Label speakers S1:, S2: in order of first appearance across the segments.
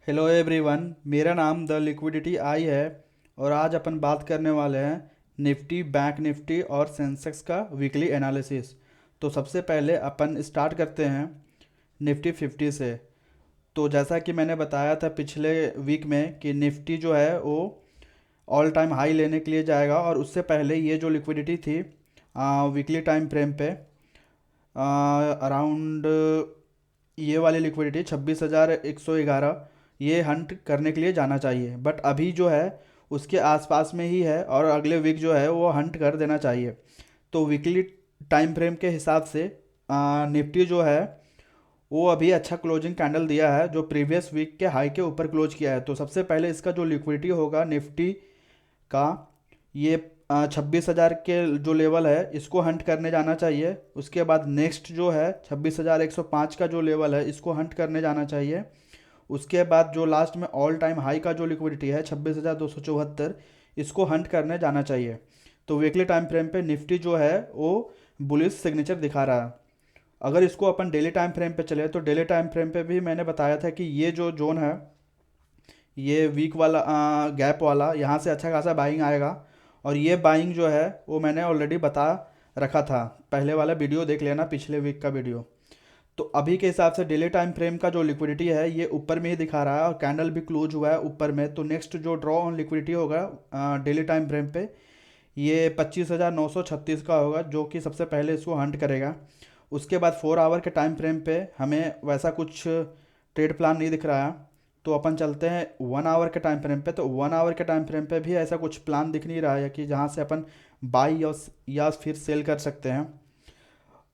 S1: Hello everyone, मेरा नाम the liquidity आई है। और आज अपन बात करने वाले हैं निफ्टी, बैंक निफ्टी और सेंसेक्स का वीकली एनालिसिस। तो सबसे पहले अपन स्टार्ट करते हैं निफ्टी 50 से। तो जैसा कि मैंने बताया था पिछले वीक में कि निफ्टी जो है वो ऑल टाइम हाई लेने के लिए जाएगा, और उससे पहले ये जो लिक्विडिटी थी वीकली टाइम फ्रेम पे अराउंड ये वाली लिक्विडिटी 26,111 ये हंट करने के लिए जाना चाहिए। बट अभी जो है उसके आसपास में ही है, और अगले वीक जो है वो हंट कर देना चाहिए। तो वीकली टाइम फ्रेम के हिसाब से निफ्टी जो है वो अभी अच्छा क्लोजिंग कैंडल दिया है, जो प्रीवियस वीक के हाई के ऊपर क्लोज किया है। तो सबसे पहले इसका जो लिक्विडिटी होगा निफ्टी का, ये 26,000 के जो लेवल है इसको हंट करने जाना चाहिए। उसके बाद नेक्स्ट जो है 26,105 का जो लेवल है इसको हंट करने जाना चाहिए। उसके बाद जो लास्ट में ऑल टाइम हाई का जो लिक्विडिटी है 26,274, इसको हंट करने जाना चाहिए। तो वीकली टाइम फ्रेम पे निफ्टी जो है वो बुलिश सिग्नेचर दिखा रहा है। अगर इसको अपन डेली टाइम फ्रेम पे चले तो डेली टाइम फ्रेम पे भी मैंने बताया था कि ये जो जोन है, ये वीक वाला गैप वाला, यहाँ से अच्छा खासा बाइंग आएगा। और ये बाइंग जो है वो मैंने ऑलरेडी बता रखा था, पहले वाला वीडियो देख लेना, पिछले वीक का वीडियो। तो अभी के हिसाब से डेली टाइम फ्रेम का जो लिक्विडिटी है ये ऊपर में ही दिखा रहा है, और कैंडल भी क्लोज हुआ है ऊपर में। तो नेक्स्ट जो ड्रॉ ऑन लिक्विडिटी होगा डेली टाइम फ्रेम पे, ये 25,936 का होगा, जो कि सबसे पहले इसको हंट करेगा। उसके बाद 4 आवर के टाइम फ्रेम पे हमें वैसा कुछ ट्रेड प्लान नहीं दिख रहा है। तो अपन चलते हैं 1 आवर के टाइम फ्रेम पे। तो 1 आवर के टाइम फ्रेम पे भी ऐसा कुछ प्लान दिख नहीं रहा है कि जहाँ से अपन बाई या फिर सेल कर सकते हैं।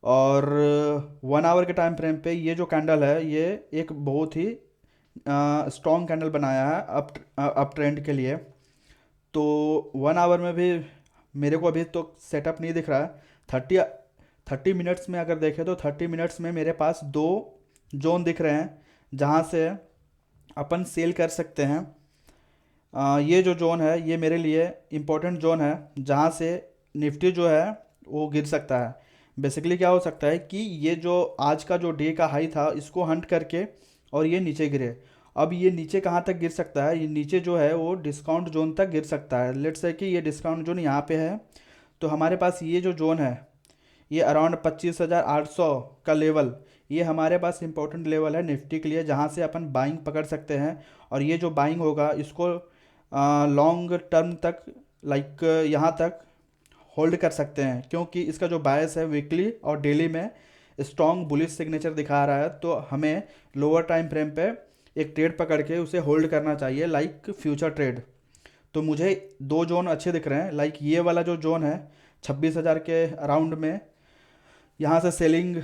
S1: और 1 आवर के टाइम फ्रेम पे ये जो कैंडल है ये एक बहुत ही स्ट्रॉन्ग कैंडल बनाया है अप ट्रेंड के लिए। तो 1 आवर में भी मेरे को अभी तो सेटअप नहीं दिख रहा है। 30 मिनट्स में अगर देखें तो 30 मिनट्स में मेरे पास दो जोन दिख रहे हैं जहाँ से अपन सेल कर सकते हैं। ये जो जोन है ये मेरे लिए इम्पोर्टेंट जोन है, जहाँ से निफ्टी जो है वो गिर सकता है। बेसिकली क्या हो सकता है कि ये जो आज का जो डे का हाई था इसको हंट करके और ये नीचे गिरे। अब ये नीचे कहाँ तक गिर सकता है, ये नीचे जो है वो डिस्काउंट जोन तक गिर सकता है। लेट्स से कि ये डिस्काउंट जोन यहाँ पे है, तो हमारे पास ये जो जोन है ये अराउंड 25,800 का लेवल, ये हमारे पास इंपॉर्टेंट लेवल है निफ्टी के लिए, जहाँ से अपन बाइंग पकड़ सकते हैं। और ये जो बाइंग होगा इसको लॉन्ग टर्म तक, लाइक यहाँ तक होल्ड कर सकते हैं, क्योंकि इसका जो बायस है वीकली और डेली में स्ट्रॉन्ग बुलिश सिग्नेचर दिखा रहा है। तो हमें लोअर टाइम फ्रेम पे एक ट्रेड पकड़ के उसे होल्ड करना चाहिए, लाइक फ्यूचर ट्रेड। तो मुझे दो जोन अच्छे दिख रहे हैं, लाइक ये वाला जो जोन है 26,000 के अराउंड में, यहाँ से सेलिंग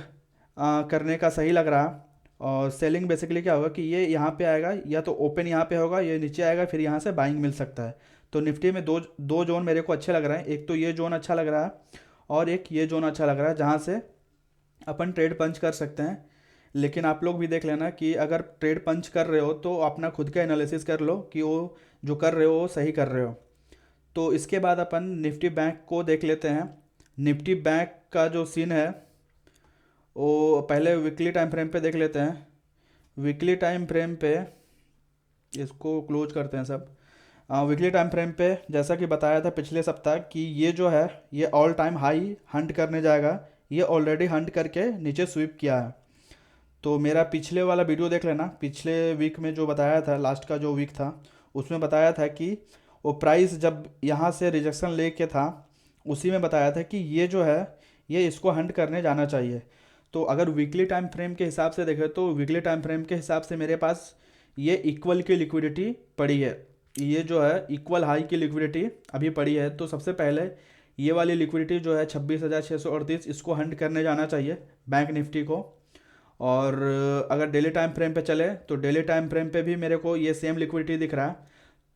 S1: करने का सही लग रहा। और सेलिंग बेसिकली क्या होगा कि ये यहाँ पे आएगा, या तो ओपन यहाँ पे होगा, ये नीचे आएगा, फिर यहाँ से बाइंग मिल सकता है। तो निफ्टी में दो दो जोन मेरे को अच्छे लग रहे हैं। एक तो ये जोन अच्छा लग रहा है, और एक ये जोन अच्छा लग रहा है, जहाँ से अपन ट्रेड पंच कर सकते हैं। लेकिन आप लोग भी देख लेना कि अगर ट्रेड पंच कर रहे हो तो अपना खुद का एनालिसिस कर लो कि वो जो कर रहे हो वो सही कर रहे हो। तो इसके बाद अपन निफ्टी बैंक को देख लेते हैं। निफ्टी बैंक का जो सीन है वो पहले वीकली टाइम फ्रेम पे देख लेते हैं। वीकली टाइम फ्रेम पे इसको क्लोज करते हैं सब। वीकली टाइम फ्रेम पे जैसा कि बताया था पिछले सप्ताह कि ये जो है ये ऑल टाइम हाई हंट करने जाएगा। ये ऑलरेडी हंट करके नीचे स्वीप किया है। तो मेरा पिछले वाला वीडियो देख लेना, पिछले वीक में जो बताया था, लास्ट का जो वीक था उसमें बताया था कि वो प्राइस जब यहाँ से रिजेक्शन लेके था, उसी में बताया था कि ये जो है ये इसको हंट करने जाना चाहिए। तो अगर वीकली टाइम फ्रेम के हिसाब से देखें तो वीकली टाइम फ्रेम के हिसाब से मेरे पास ये इक्वल की लिक्विडिटी पड़ी है। ये जो है इक्वल हाई की लिक्विडिटी अभी पड़ी है। तो सबसे पहले ये वाली लिक्विडिटी जो है 26,638, इसको हंट करने जाना चाहिए बैंक निफ्टी को। और अगर डेली टाइम फ्रेम पे चले तो डेली टाइम फ्रेम पे भी मेरे को ये सेम लिक्विडिटी दिख रहा है।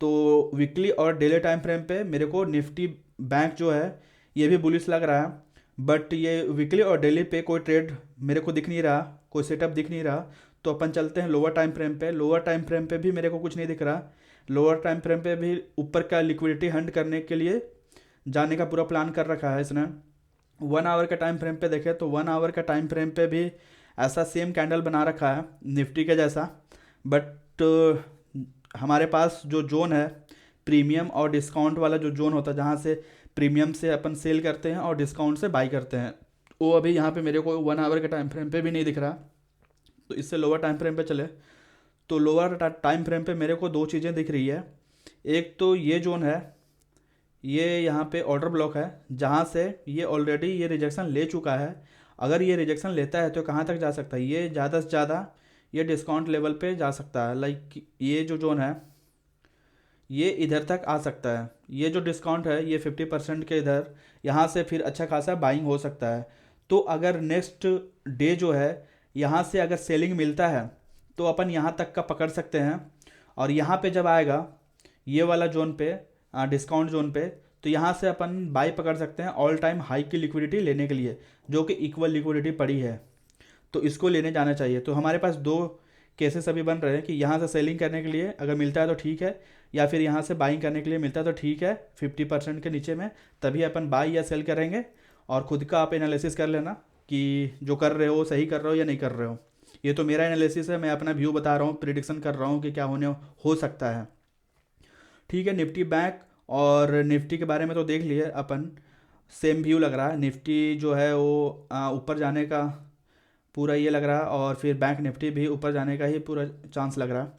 S1: तो वीकली और डेली टाइम फ्रेम पे मेरे को निफ्टी बैंक जो है ये भी बुलिश लग रहा है। बट ये वीकली और डेली पे कोई ट्रेड मेरे को दिख नहीं रहा, कोई सेटअप दिख नहीं रहा। तो अपन चलते हैं लोअर टाइम फ्रेम पे। लोअर टाइम फ्रेम पे भी मेरे को कुछ नहीं दिख रहा। लोअर टाइम फ्रेम पे भी ऊपर का लिक्विडिटी हंट करने के लिए जाने का पूरा प्लान कर रखा है इसने। 1 आवर का टाइम फ्रेम पे देखें तो 1 आवर का टाइम फ्रेम पे भी ऐसा सेम कैंडल बना रखा है निफ्टी के जैसा। बट हमारे पास जो जोन है प्रीमियम और डिस्काउंट वाला जो जोन होता है, जहाँ से प्रीमियम से अपन सेल करते हैं और डिस्काउंट से बाई करते हैं, वो अभी यहाँ पे मेरे को 1 आवर के टाइम फ्रेम पे भी नहीं दिख रहा। तो इससे लोअर टाइम फ्रेम पे चले, तो लोअर टाइम फ्रेम पे मेरे को दो चीज़ें दिख रही है। एक तो ये जोन है, ये यहाँ पे ऑर्डर ब्लॉक है, जहाँ से ये ऑलरेडी ये रिजेक्शन ले चुका है। अगर ये रिजेक्शन लेता है तो कहाँ तक जा सकता है, ये ज़्यादा से ज़्यादा ये डिस्काउंट लेवल पे जा सकता है। लाइक ये जो जोन है ये इधर तक आ सकता है। ये जो डिस्काउंट है ये 50% के इधर, यहाँ से फिर अच्छा खासा बाइंग हो सकता है। तो अगर नेक्स्ट डे जो है यहाँ से अगर सेलिंग मिलता है तो अपन यहाँ तक का पकड़ सकते हैं। और यहाँ पे जब आएगा ये वाला जोन पे, डिस्काउंट जोन पे, तो यहाँ से अपन बाई पकड़ सकते हैं ऑल टाइम हाई की लिक्विडिटी लेने के लिए, जो कि इक्वल लिक्विडिटी पड़ी है, तो इसको लेने जाना चाहिए। तो हमारे पास दो केसेस अभी बन रहे हैं कि यहाँ से सेलिंग करने के लिए अगर मिलता है तो ठीक है, या फिर यहाँ से बाइंग करने के लिए मिलता है तो ठीक है 50% के नीचे में, तभी अपन बाई या सेल करेंगे। और खुद का आप एनालिसिस कर लेना कि जो कर रहे हो सही कर रहे हो या नहीं कर रहे हो। ये तो मेरा एनालिसिस है, मैं अपना व्यू बता रहा हूँ, प्रिडिक्शन कर रहा हूँ कि क्या होने हो सकता है। ठीक है, निफ्टी बैंक और निफ्टी के बारे में तो देख लिए अपन, सेम व्यू लग रहा है। निफ्टी जो है वो ऊपर जाने का पूरा ये लग रहा है, और फिर बैंक निफ्टी भी ऊपर जाने का ही पूरा चांस लग रहा है।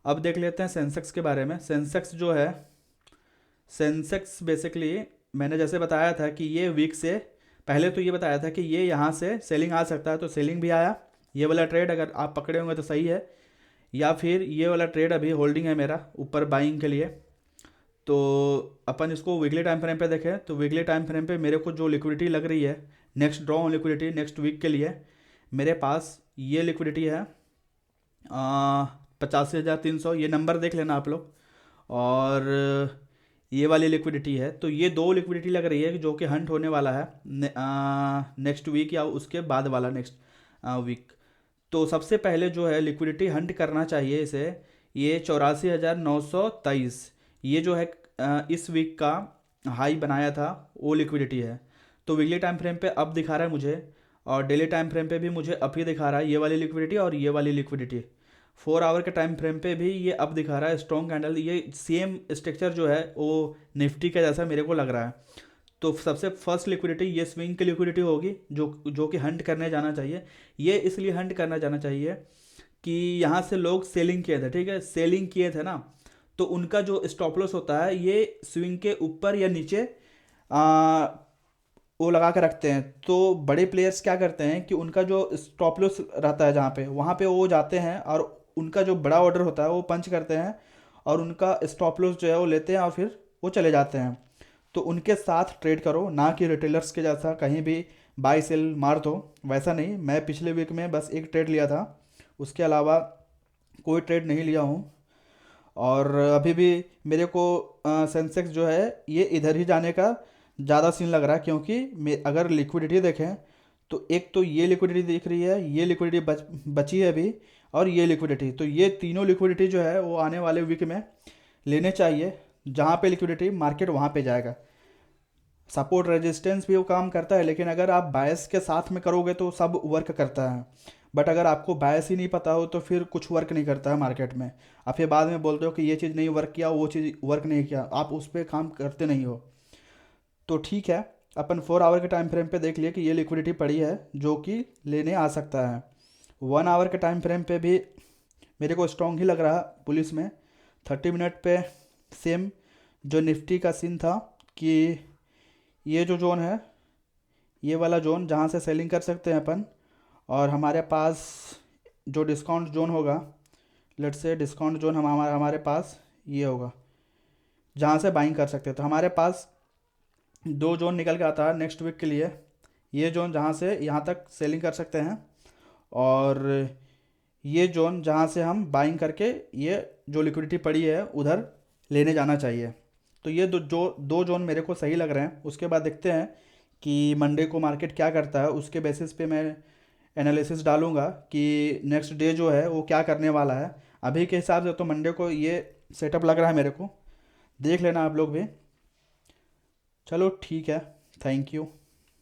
S1: अब देख लेते हैं सेंसेक्स के बारे में। सेंसेक्स जो है, सेंसेक्स बेसिकली मैंने जैसे बताया था कि ये वीक से पहले तो ये बताया था कि ये यहाँ से सेलिंग आ सकता है, तो सेलिंग भी आया। ये वाला ट्रेड अगर आप पकड़े होंगे तो सही है, या फिर ये वाला ट्रेड अभी होल्डिंग है मेरा ऊपर बाइंग के लिए। तो अपन इसको वीकली टाइम फ्रेम पे देखें तो वीकली टाइम फ्रेम पे मेरे को जो लिक्विडिटी लग रही है, next draw on liquidity next week के लिए मेरे पास ये लिक्विडिटी है 85,300, ये नंबर देख लेना आप लोग। और ये वाली लिक्विडिटी है, तो ये दो लिक्विडिटी लग रही है कि जो कि हंट होने वाला है नेक्स्ट वीक या उसके बाद वाला नेक्स्ट वीक। तो सबसे पहले जो है लिक्विडिटी हंट करना चाहिए इसे, ये 84,923, ये जो है इस वीक का हाई बनाया था वो लिक्विडिटी है। तो वीकली टाइम फ्रेम पे अब दिखा रहा है मुझे, और डेली टाइम फ्रेम पे भी मुझे अब ही दिखा रहा है ये वाली लिक्विडिटी और ये वाली लिक्विडिटी। 4 आवर के टाइम फ्रेम पे भी ये अब दिखा रहा है स्ट्रॉन्ग कैंडल। ये सेम स्ट्रक्चर जो है वो निफ्टी का जैसा मेरे को लग रहा है। तो सबसे फर्स्ट लिक्विडिटी ये स्विंग की लिक्विडिटी होगी, जो कि हंट करने जाना चाहिए। ये इसलिए हंट करना जाना चाहिए कि यहाँ से लोग सेलिंग किए थे, ठीक है, सेलिंग किए थे ना, तो उनका जो स्टॉप लॉस होता है ये स्विंग के ऊपर या नीचे वो लगा के रखते हैं। तो बड़े प्लेयर्स क्या करते हैं कि उनका जो स्टॉप लॉस रहता है जहाँ पे, वहाँ पे वो जाते हैं और उनका जो बड़ा ऑर्डर होता है वो पंच करते हैं, और उनका स्टॉप लॉस जो है वो लेते हैं और फिर वो चले जाते हैं। तो उनके साथ ट्रेड करो, ना कि रिटेलर्स के जैसा कहीं भी बाई सेल मार दो, वैसा नहीं। मैं पिछले वीक में बस एक ट्रेड लिया था, उसके अलावा कोई ट्रेड नहीं लिया हूँ। और अभी भी मेरे को सेंसेक्स जो है ये इधर ही जाने का ज़्यादा सीन लग रहा है, क्योंकि अगर लिक्विडिटी देखें तो एक तो ये लिक्विडिटी दिख रही है, ये लिक्विडिटी बची है अभी, और ये लिक्विडिटी, तो ये तीनों लिक्विडिटी जो है वो आने वाले वीक में लेने चाहिए। जहाँ पे लिक्विडिटी मार्केट वहाँ पे जाएगा। सपोर्ट रेजिस्टेंस भी वो काम करता है, लेकिन अगर आप बायस के साथ में करोगे तो सब वर्क करता है। बट अगर आपको बायस ही नहीं पता हो तो फिर कुछ वर्क नहीं करता है मार्केट में। आप फिर बाद में बोलते हो कि ये चीज़ नहीं वर्क किया, वो चीज़ वर्क नहीं किया, आप उस पर काम करते नहीं हो। तो ठीक है, अपन 4 आवर के टाइम फ्रेम पे देख लिए कि ये लिक्विडिटी पड़ी है जो कि लेने आ सकता है। 1 आवर के टाइम फ्रेम पे भी मेरे को स्ट्रॉन्ग ही लग रहा पुलिस में। 30 मिनट पे सेम जो निफ्टी का सीन था कि ये जो जोन है, ये वाला जोन जहाँ से सेलिंग कर सकते हैं अपन, और हमारे पास जो डिस्काउंट जोन होगा, लेट से डिस्काउंट जोन हमारे पास ये होगा जहाँ से बाइंग कर सकते हैं। तो हमारे पास दो जोन निकल के आता है नेक्स्ट वीक के लिए। ये जोन जहाँ से यहाँ तक सेलिंग कर सकते हैं, और ये जोन जहाँ से हम बाइंग करके ये जो लिक्विडिटी पड़ी है उधर लेने जाना चाहिए। तो ये दो जोन मेरे को सही लग रहे हैं। उसके बाद देखते हैं कि मंडे को मार्केट क्या करता है, उसके बेसिस पे मैं एनालिसिस डालूंगा कि नेक्स्ट डे जो है वो क्या करने वाला है। अभी के हिसाब से तो मंडे को ये सेटअप लग रहा है मेरे को, देख लेना आप लोग भी। चलो ठीक है, थैंक यू।